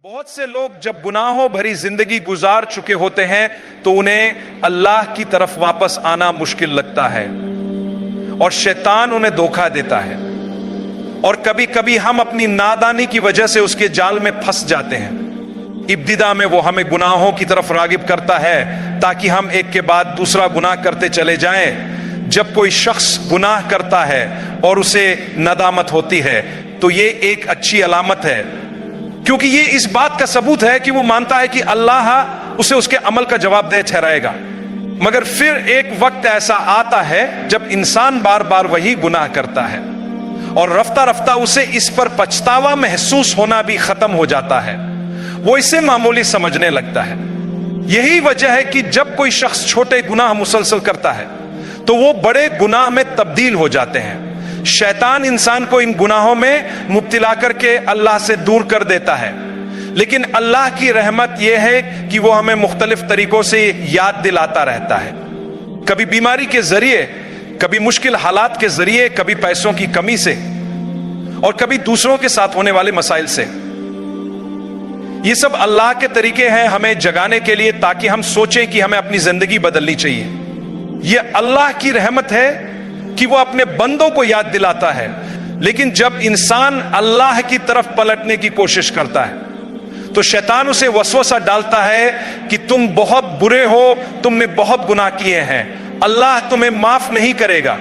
بہت سے لوگ جب گناہوں بھری زندگی گزار چکے ہوتے ہیں تو انہیں اللہ کی طرف واپس آنا مشکل لگتا ہے اور شیطان انہیں دھوکہ دیتا ہے، اور کبھی کبھی ہم اپنی نادانی کی وجہ سے اس کے جال میں پھنس جاتے ہیں۔ ابتدا میں وہ ہمیں گناہوں کی طرف راغب کرتا ہے تاکہ ہم ایک کے بعد دوسرا گناہ کرتے چلے جائیں۔ جب کوئی شخص گناہ کرتا ہے اور اسے ندامت ہوتی ہے تو یہ ایک اچھی علامت ہے، کیونکہ یہ اس بات کا ثبوت ہے کہ وہ مانتا ہے کہ اللہ اسے اس کے عمل کا جواب دہ ٹھہرائے گا۔ مگر پھر ایک وقت ایسا آتا ہے جب انسان بار بار وہی گناہ کرتا ہے اور رفتہ رفتہ اسے اس پر پچھتاوا محسوس ہونا بھی ختم ہو جاتا ہے، وہ اسے معمولی سمجھنے لگتا ہے۔ یہی وجہ ہے کہ جب کوئی شخص چھوٹے گناہ مسلسل کرتا ہے تو وہ بڑے گناہ میں تبدیل ہو جاتے ہیں۔ شیطان انسان کو ان گناہوں میں مبتلا کر کے اللہ سے دور کر دیتا ہے، لیکن اللہ کی رحمت یہ ہے کہ وہ ہمیں مختلف طریقوں سے یاد دلاتا رہتا ہے، کبھی بیماری کے ذریعے، کبھی مشکل حالات کے ذریعے، کبھی پیسوں کی کمی سے، اور کبھی دوسروں کے ساتھ ہونے والے مسائل سے۔ یہ سب اللہ کے طریقے ہیں ہمیں جگانے کے لیے تاکہ ہم سوچیں کہ ہمیں اپنی زندگی بدلنی چاہیے۔ یہ اللہ کی رحمت ہے کہ وہ اپنے بندوں کو یاد دلاتا ہے، لیکن جب انسان اللہ کی طرف پلٹنے کی کوشش کرتا ہے تو شیطان اسے وسوسہ ڈالتا ہے کہ تم بہت برے ہو، تم نے بہت گناہ کیے ہیں، اللہ تمہیں معاف نہیں کرے گا۔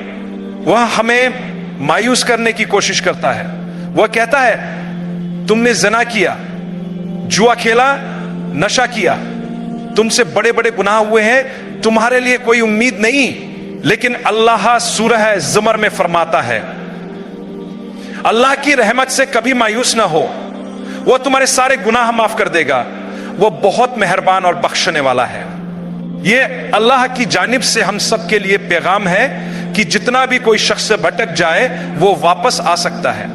وہ ہمیں مایوس کرنے کی کوشش کرتا ہے، وہ کہتا ہے تم نے زنا کیا، جوا کھیلا، نشہ کیا، تم سے بڑے بڑے گناہ ہوئے ہیں، تمہارے لیے کوئی امید نہیں۔ لیکن اللہ سورہ زمر میں فرماتا ہے اللہ کی رحمت سے کبھی مایوس نہ ہو، وہ تمہارے سارے گناہ معاف کر دے گا، وہ بہت مہربان اور بخشنے والا ہے۔ یہ اللہ کی جانب سے ہم سب کے لیے پیغام ہے کہ جتنا بھی کوئی شخص بھٹک جائے وہ واپس آ سکتا ہے۔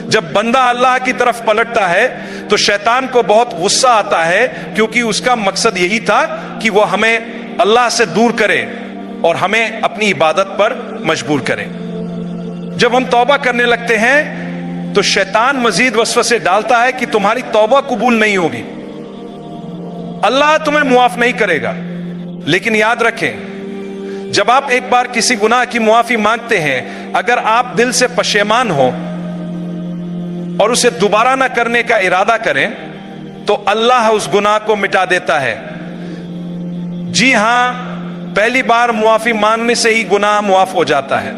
جب بندہ اللہ کی طرف پلٹتا ہے تو شیطان کو بہت غصہ آتا ہے، کیونکہ اس کا مقصد یہی تھا کہ وہ ہمیں اللہ سے دور کرے اور ہمیں اپنی عبادت پر مجبور کرے۔ جب ہم توبہ کرنے لگتے ہیں تو شیطان مزید وسوسے ڈالتا ہے کہ تمہاری توبہ قبول نہیں ہوگی، اللہ تمہیں معاف نہیں کرے گا۔ لیکن یاد رکھیں، جب آپ ایک بار کسی گناہ کی معافی مانگتے ہیں، اگر آپ دل سے پشیمان ہو اور اسے دوبارہ نہ کرنے کا ارادہ کریں تو اللہ اس گناہ کو مٹا دیتا ہے۔ جی ہاں، پہلی بار معافی مانگنے سے ہی گناہ معاف ہو جاتا ہے۔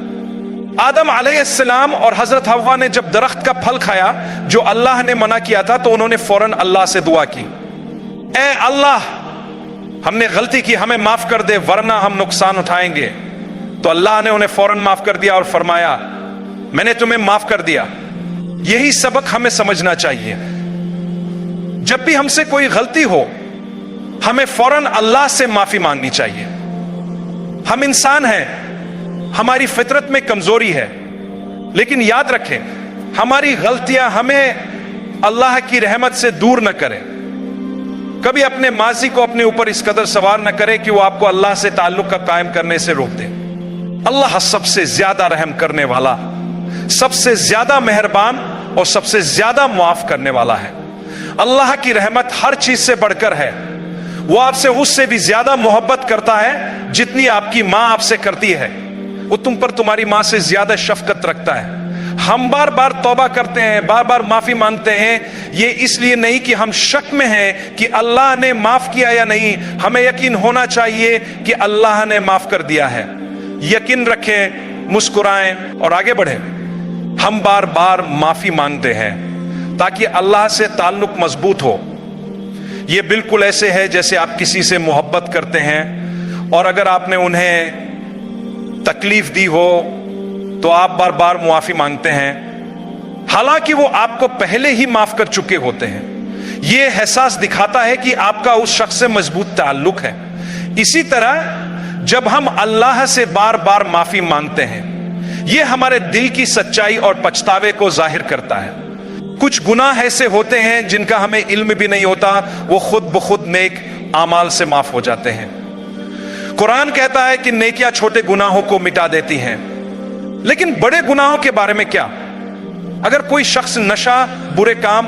آدم علیہ السلام اور حضرت حوا نے جب درخت کا پھل کھایا جو اللہ نے منع کیا تھا تو انہوں نے فوراً اللہ سے دعا کی، اے اللہ ہم نے غلطی کی، ہمیں معاف کر دے ورنہ ہم نقصان اٹھائیں گے۔ تو اللہ نے انہیں فوراً معاف کر دیا اور فرمایا میں نے تمہیں معاف کر دیا۔ یہی سبق ہمیں سمجھنا چاہیے، جب بھی ہم سے کوئی غلطی ہو ہمیں فوراً اللہ سے معافی مانگنی چاہیے۔ ہم انسان ہیں، ہماری فطرت میں کمزوری ہے، لیکن یاد رکھیں ہماری غلطیاں ہمیں اللہ کی رحمت سے دور نہ کریں۔ کبھی اپنے ماضی کو اپنے اوپر اس قدر سوار نہ کرے کہ وہ آپ کو اللہ سے تعلق کا قائم کرنے سے روک دے۔ اللہ سب سے زیادہ رحم کرنے والا، سب سے زیادہ مہربان اور سب سے زیادہ معاف کرنے والا ہے۔ اللہ کی رحمت ہر چیز سے بڑھ کر ہے، وہ آپ سے اس سے بھی زیادہ محبت کرتا ہے جتنی آپ کی ماں آپ سے کرتی ہے، وہ تم پر تمہاری ماں سے زیادہ شفقت رکھتا ہے۔ ہم بار بار توبہ کرتے ہیں، بار بار معافی مانگتے ہیں، یہ اس لیے نہیں کہ ہم شک میں ہیں کہ اللہ نے معاف کیا یا نہیں، ہمیں یقین ہونا چاہیے کہ اللہ نے معاف کر دیا ہے۔ یقین رکھیں، مسکرائیں اور آگے بڑھیں۔ ہم بار بار معافی مانگتے ہیں تاکہ اللہ سے تعلق مضبوط ہو۔ یہ بالکل ایسے ہے جیسے آپ کسی سے محبت کرتے ہیں اور اگر آپ نے انہیں تکلیف دی ہو تو آپ بار بار معافی مانگتے ہیں، حالانکہ وہ آپ کو پہلے ہی معاف کر چکے ہوتے ہیں۔ یہ احساس دکھاتا ہے کہ آپ کا اس شخص سے مضبوط تعلق ہے۔ اسی طرح جب ہم اللہ سے بار بار معافی مانگتے ہیں، یہ ہمارے دل کی سچائی اور پچھتاوے کو ظاہر کرتا ہے۔ کچھ گناہ ایسے ہوتے ہیں جن کا ہمیں علم بھی نہیں ہوتا، وہ خود بخود نیک اعمال سے معاف ہو جاتے ہیں۔ قرآن کہتا ہے کہ نیکیاں چھوٹے گناہوں کو مٹا دیتی ہیں، لیکن بڑے گناہوں کے بارے میں کیا؟ اگر کوئی شخص نشہ، برے کام،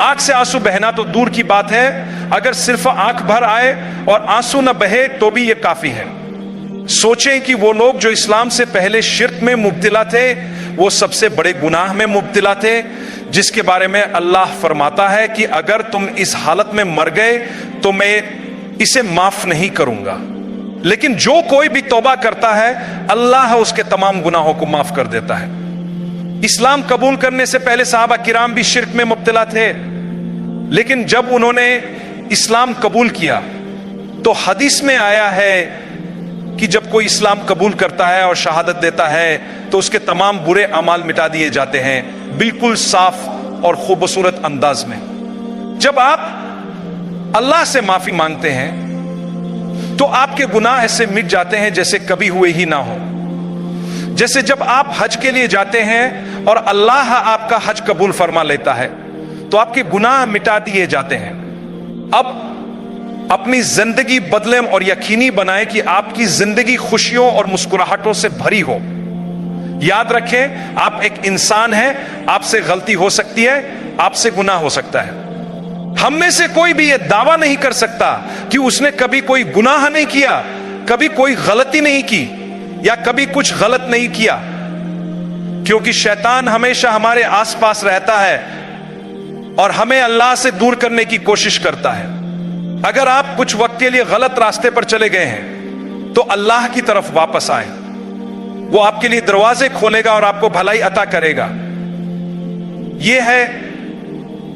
آنکھ سے آنسو بہنا تو دور کی بات ہے، اگر صرف آنکھ بھر آئے اور آنسو نہ بہے تو بھی یہ کافی ہے۔ سوچیں کہ وہ لوگ جو اسلام سے پہلے شرک میں مبتلا تھے، وہ سب سے بڑے گناہ میں مبتلا تھے، جس کے بارے میں اللہ فرماتا ہے کہ اگر تم اس حالت میں مر گئے تو میں اسے معاف نہیں کروں گا، لیکن جو کوئی بھی توبہ کرتا ہے اللہ اس کے تمام گناہوں کو معاف کر دیتا ہے۔ اسلام قبول کرنے سے پہلے صحابہ کرام بھی شرک میں مبتلا تھے، لیکن جب انہوں نے اسلام قبول کیا تو حدیث میں آیا ہے کہ جب کوئی اسلام قبول کرتا ہے اور شہادت دیتا ہے تو اس کے تمام برے اعمال مٹا دیے جاتے ہیں، بالکل صاف اور خوبصورت انداز میں۔ جب آپ اللہ سے معافی مانگتے ہیں تو آپ کے گناہ ایسے مٹ جاتے ہیں جیسے کبھی ہوئے ہی نہ ہو۔ جیسے جب آپ حج کے لیے جاتے ہیں اور اللہ آپ کا حج قبول فرما لیتا ہے تو آپ کے گناہ مٹا دیے جاتے ہیں۔ اب اپنی زندگی بدلیں اور یقینی بنائیں کہ آپ کی زندگی خوشیوں اور مسکراہٹوں سے بھری ہو۔ یاد رکھیں آپ ایک انسان ہیں، آپ سے غلطی ہو سکتی ہے، آپ سے گناہ ہو سکتا ہے۔ ہم میں سے کوئی بھی یہ دعویٰ نہیں کر سکتا کہ اس نے کبھی کوئی گناہ نہیں کیا، کبھی کوئی غلطی نہیں کی یا کبھی کچھ غلط نہیں کیا، کیونکہ شیطان ہمیشہ ہمارے آس پاس رہتا ہے اور ہمیں اللہ سے دور کرنے کی کوشش کرتا ہے۔ اگر آپ کچھ وقت کے لیے غلط راستے پر چلے گئے ہیں تو اللہ کی طرف واپس آئیں، وہ آپ کے لیے دروازے کھولے گا اور آپ کو بھلائی عطا کرے گا۔ یہ ہے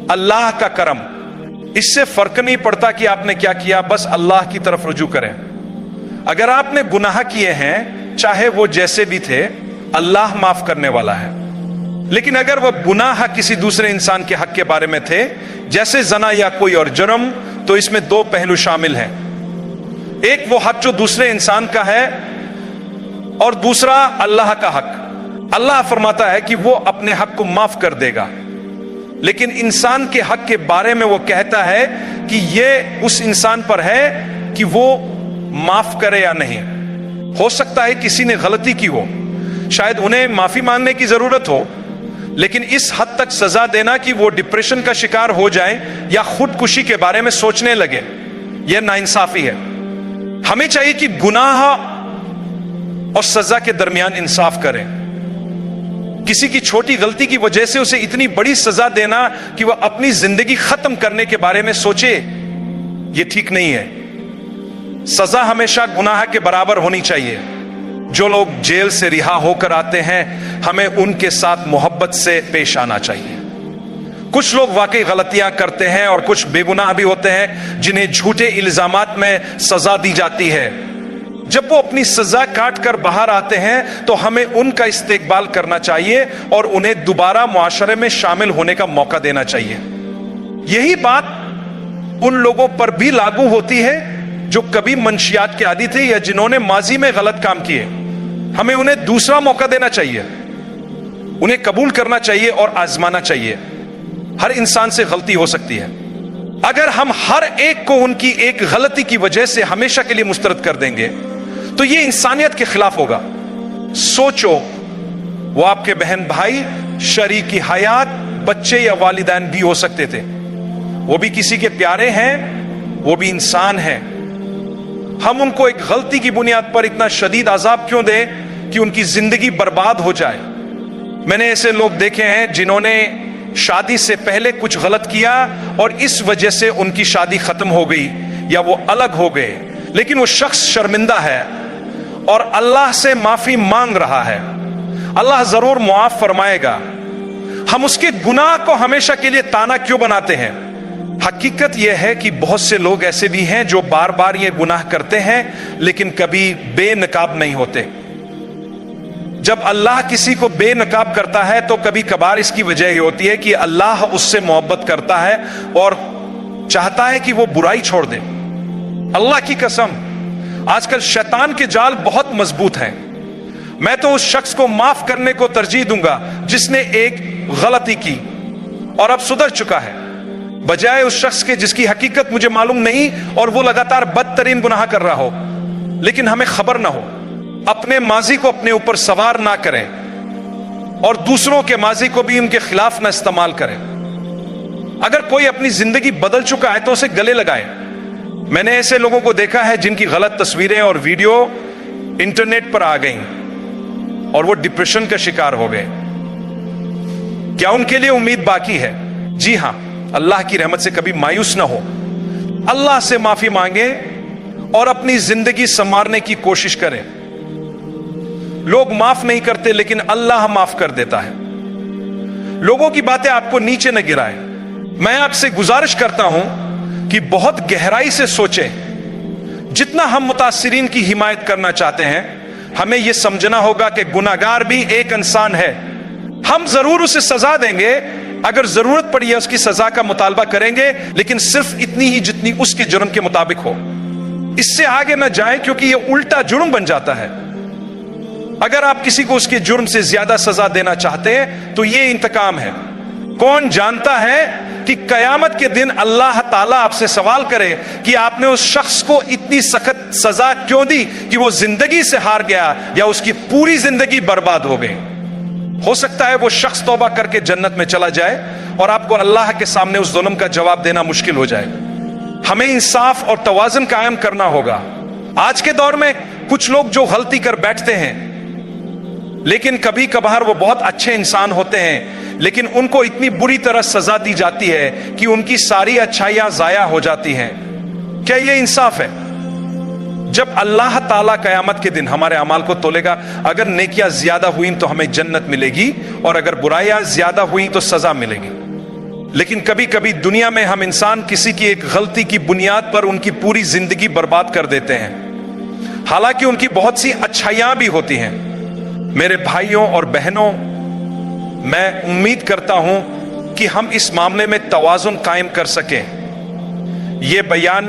اللہ کا کرم، اس سے فرق نہیں پڑتا کہ آپ نے کیا کیا، بس اللہ کی طرف رجوع کریں۔ اگر آپ نے گناہ کیے ہیں چاہے وہ جیسے بھی تھے، اللہ معاف کرنے والا ہے، لیکن اگر وہ گناہ کسی دوسرے انسان کے حق کے بارے میں تھے جیسے زنا یا کوئی اور جرم، تو اس میں دو پہلو شامل ہیں۔ ایک وہ حق جو دوسرے انسان کا ہے اور دوسرا اللہ کا حق۔ اللہ فرماتا ہے کہ وہ اپنے حق کو معاف کر دے گا، لیکن انسان کے حق کے بارے میں وہ کہتا ہے کہ یہ اس انسان پر ہے کہ وہ معاف کرے یا نہیں۔ ہو سکتا ہے کسی نے غلطی کی ہو، شاید انہیں معافی مانگنے کی ضرورت ہو، لیکن اس حد تک سزا دینا کہ وہ ڈپریشن کا شکار ہو جائے یا خودکشی کے بارے میں سوچنے لگے، یہ ناانصافی ہے۔ ہمیں چاہیے کہ گناہ اور سزا کے درمیان انصاف کریں۔ کسی کی چھوٹی غلطی کی وجہ سے اسے اتنی بڑی سزا دینا کہ وہ اپنی زندگی ختم کرنے کے بارے میں سوچے، یہ ٹھیک نہیں ہے۔ سزا ہمیشہ گناہ کے برابر ہونی چاہیے۔ جو لوگ جیل سے رہا ہو کر آتے ہیں ہمیں ان کے ساتھ محبت سے پیش آنا چاہیے۔ کچھ لوگ واقعی غلطیاں کرتے ہیں اور کچھ بے گناہ بھی ہوتے ہیں جنہیں جھوٹے الزامات میں سزا دی جاتی ہے۔ جب وہ اپنی سزا کاٹ کر باہر آتے ہیں تو ہمیں ان کا استقبال کرنا چاہیے اور انہیں دوبارہ معاشرے میں شامل ہونے کا موقع دینا چاہیے۔ یہی بات ان لوگوں پر بھی لاگو ہوتی ہے جو کبھی منشیات کے عادی تھے یا جنہوں نے ماضی میں غلط کام کیے۔ ہمیں انہیں دوسرا موقع دینا چاہیے، انہیں قبول کرنا چاہیے اور آزمانا چاہیے۔ ہر انسان سے غلطی ہو سکتی ہے۔ اگر ہم ہر ایک کو ان کی ایک غلطی کی وجہ سے ہمیشہ کے لیے مسترد کر دیں گے تو یہ انسانیت کے خلاف ہوگا۔ سوچو، وہ آپ کے بہن بھائی، شریک حیات، بچے یا والدین بھی ہو سکتے تھے۔ وہ بھی کسی کے پیارے ہیں، وہ بھی انسان ہیں۔ ہم ان کو ایک غلطی کی بنیاد پر اتنا شدید عذاب کیوں دیں کہ ان کی زندگی برباد ہو جائے؟ میں نے ایسے لوگ دیکھے ہیں جنہوں نے شادی سے پہلے کچھ غلط کیا اور اس وجہ سے ان کی شادی ختم ہو گئی یا وہ الگ ہو گئے، لیکن وہ شخص شرمندہ ہے اور اللہ سے معافی مانگ رہا ہے۔ اللہ ضرور معاف فرمائے گا۔ ہم اس کے گناہ کو ہمیشہ کے لیے تانا کیوں بناتے ہیں؟ حقیقت یہ ہے کہ بہت سے لوگ ایسے بھی ہیں جو بار بار یہ گناہ کرتے ہیں لیکن کبھی بے نقاب نہیں ہوتے۔ جب اللہ کسی کو بے نقاب کرتا ہے تو کبھی کبھار اس کی وجہ یہ ہوتی ہے کہ اللہ اس سے محبت کرتا ہے اور چاہتا ہے کہ وہ برائی چھوڑ دے۔ اللہ کی قسم، آج کل شیطان کے جال بہت مضبوط ہیں۔ میں تو اس شخص کو معاف کرنے کو ترجیح دوں گا جس نے ایک غلطی کی اور اب سدھر چکا ہے، بجائے اس شخص کے جس کی حقیقت مجھے معلوم نہیں اور وہ لگاتار بدترین گناہ کر رہا ہو لیکن ہمیں خبر نہ ہو۔ اپنے ماضی کو اپنے اوپر سوار نہ کریں اور دوسروں کے ماضی کو بھی ان کے خلاف نہ استعمال کریں۔ اگر کوئی اپنی زندگی بدل چکا ہے تو اسے گلے لگائے. میں نے ایسے لوگوں کو دیکھا ہے جن کی غلط تصویریں اور ویڈیو انٹرنیٹ پر آ گئیں اور وہ ڈپریشن کا شکار ہو گئے. کیا ان کے لیے امید باقی ہے؟ جی ہاں. اللہ کی رحمت سے کبھی مایوس نہ ہو, اللہ سے معافی مانگے اور اپنی زندگی سنوارنے کی کوشش کریں. لوگ معاف نہیں کرتے لیکن اللہ معاف کر دیتا ہے. لوگوں کی باتیں آپ کو نیچے نہ گرائیں. میں آپ سے گزارش کرتا ہوں کہ بہت گہرائی سے سوچیں. جتنا ہم متاثرین کی حمایت کرنا چاہتے ہیں, ہمیں یہ سمجھنا ہوگا کہ گناہگار بھی ایک انسان ہے. ہم ضرور اسے سزا دیں گے, اگر ضرورت پڑی ہے اس کی سزا کا مطالبہ کریں گے, لیکن صرف اتنی ہی جتنی اس کے جرم کے مطابق ہو. اس سے آگے نہ جائیں کیونکہ یہ الٹا جرم بن جاتا ہے. اگر آپ کسی کو اس کے جرم سے زیادہ سزا دینا چاہتے ہیں تو یہ انتقام ہے. کون جانتا ہے کہ قیامت کے دن اللہ تعالیٰ آپ سے سوال کرے کہ آپ نے اس شخص کو اتنی سخت سزا کیوں دی کہ وہ زندگی سے ہار گیا یا اس کی پوری زندگی برباد ہو گئی. ہو سکتا ہے وہ شخص توبہ کر کے جنت میں چلا جائے اور آپ کو اللہ کے سامنے اس ظلم کا جواب دینا مشکل ہو جائے. ہمیں انصاف اور توازن قائم کرنا ہوگا. آج کے دور میں کچھ لوگ جو غلطی کر بیٹھتے ہیں, لیکن کبھی کبھار وہ بہت اچھے انسان ہوتے ہیں, لیکن ان کو اتنی بری طرح سزا دی جاتی ہے کہ ان کی ساری اچھائیاں ضائع ہو جاتی ہیں. کیا یہ انصاف ہے؟ جب اللہ تعالیٰ قیامت کے دن ہمارے اعمال کو تولے گا, اگر نیکیاں زیادہ ہوئیں تو ہمیں جنت ملے گی اور اگر برائیاں زیادہ ہوئیں تو سزا ملے گی. لیکن کبھی کبھی دنیا میں ہم انسان کسی کی ایک غلطی کی بنیاد پر ان کی پوری زندگی برباد کر دیتے ہیں, حالانکہ ان کی بہت سی اچھائیاں بھی ہوتی ہیں. میرے بھائیوں اور بہنوں, میں امید کرتا ہوں کہ ہم اس معاملے میں توازن قائم کر سکیں. یہ بیان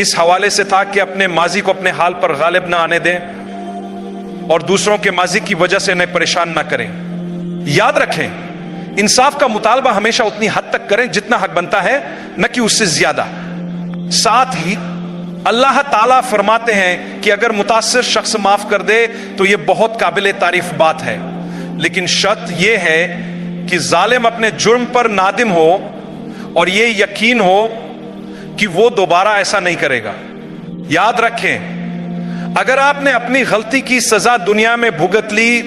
اس حوالے سے تھا کہ اپنے ماضی کو اپنے حال پر غالب نہ آنے دیں اور دوسروں کے ماضی کی وجہ سے انہیں پریشان نہ کریں. یاد رکھیں, انصاف کا مطالبہ ہمیشہ اتنی حد تک کریں جتنا حق بنتا ہے, نہ کہ اس سے زیادہ. ساتھ ہی اللہ تعالیٰ فرماتے ہیں کہ اگر متاثر شخص معاف کر دے تو یہ بہت قابل تعریف بات ہے, لیکن شرط یہ ہے کہ ظالم اپنے جرم پر نادم ہو اور یہ یقین ہو کہ وہ دوبارہ ایسا نہیں کرے گا. یاد رکھیں, اگر آپ نے اپنی غلطی کی سزا دنیا میں بھگت لی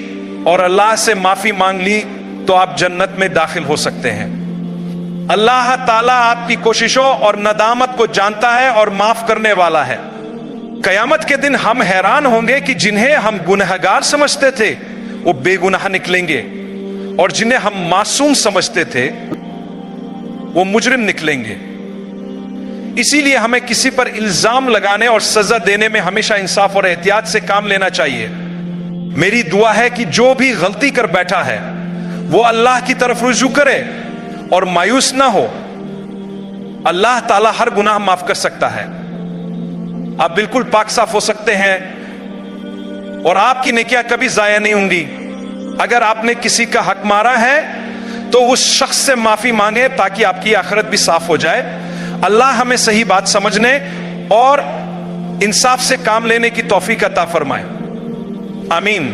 اور اللہ سے معافی مانگ لی تو آپ جنت میں داخل ہو سکتے ہیں. اللہ تعالیٰ آپ کی کوششوں اور ندامت کو جانتا ہے اور معاف کرنے والا ہے. قیامت کے دن ہم حیران ہوں گے کہ جنہیں ہم گنہگار سمجھتے تھے وہ بے گناہ نکلیں گے, اور جنہیں ہم معصوم سمجھتے تھے وہ مجرم نکلیں گے. اسی لیے ہمیں کسی پر الزام لگانے اور سزا دینے میں ہمیشہ انصاف اور احتیاط سے کام لینا چاہیے. میری دعا ہے کہ جو بھی غلطی کر بیٹھا ہے وہ اللہ کی طرف رجوع کرے اور مایوس نہ ہو. اللہ تعالیٰ ہر گناہ معاف کر سکتا ہے. آپ بالکل پاک صاف ہو سکتے ہیں اور آپ کی نیکیاں کبھی ضائع نہیں ہوں گی. اگر آپ نے کسی کا حق مارا ہے تو اس شخص سے معافی مانگے تاکہ آپ کی آخرت بھی صاف ہو جائے. اللہ ہمیں صحیح بات سمجھنے اور انصاف سے کام لینے کی توفیق عطا فرمائے. آمین.